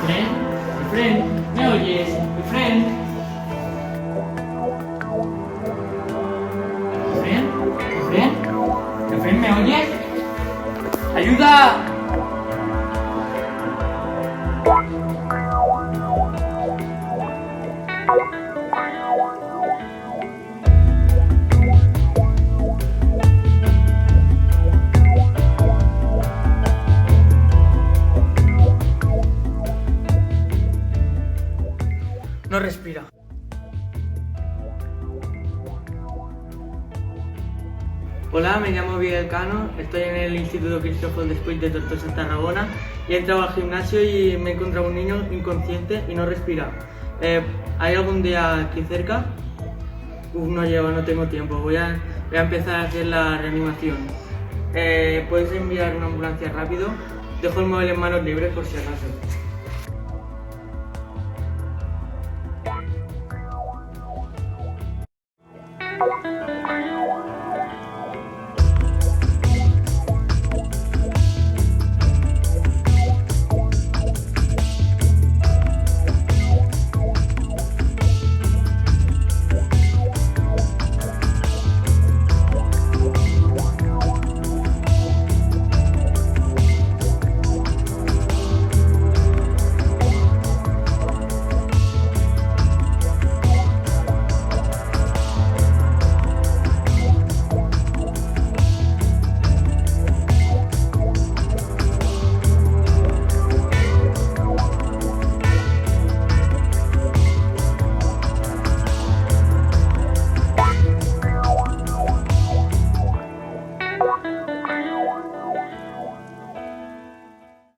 Efren, ¿me oyes? Efren. Efren, ¿me oyes? ¡Ayuda! No respira. Hola, me llamo Miguel Cano, estoy en el Instituto Cristóbal Después de Tortosa, Tarragona, y he entrado al gimnasio y me he encontrado un niño inconsciente y no respira. ¿Hay algún día aquí cerca? No tengo tiempo, voy a empezar a hacer la reanimación. ¿Puedes enviar una ambulancia rápido? Dejo el móvil en manos libres por si acaso.